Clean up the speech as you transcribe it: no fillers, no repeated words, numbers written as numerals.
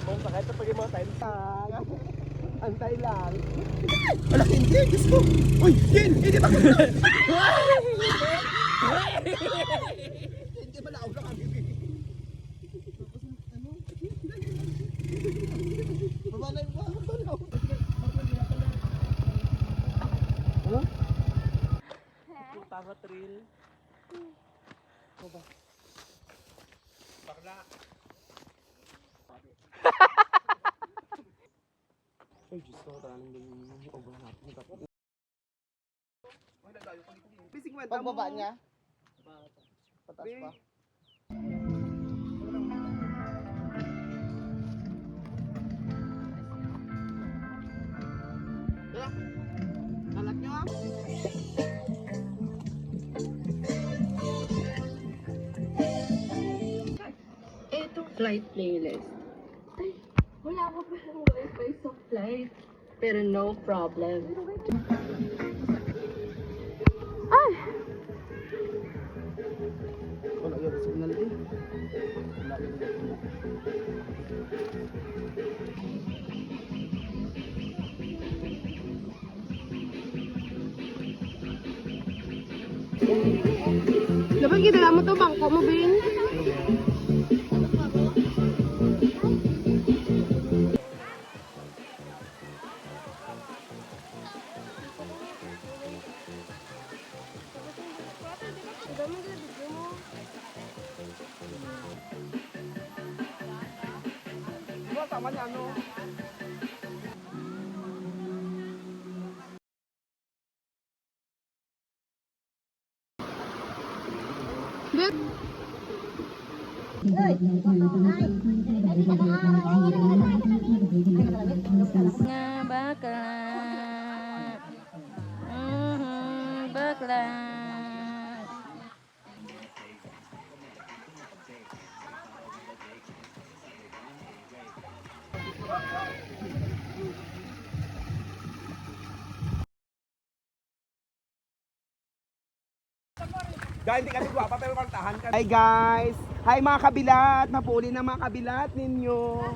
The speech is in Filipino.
Kung sakit sa pag mga time tag. Antay lang. Wala, hindi. Diyos ko. Uy, Jen, hindi ba? Hindi ba naawla kami? Babalay ba? Tanga trail. Bakla. Ay, Diyos ko, talagang ganyan yung obra natin. Bising kwenta mo. Pagbaba niya? Patas pa. Kalat nyo ah. Etong flight playlist. Ay, wala ko pa ng wifi sa flight. Pero no problem. Ay! Wala yun, signal eh. Wala yun. Dapat kita mo to bangko mo, Bing. Diba, tama niya ano? Nga bakla. Bakla. Dahil hindi kami guwapa pero kantahan ka. Hi guys! Hi mga kabilat! Napuli na mga kabilat ninyo!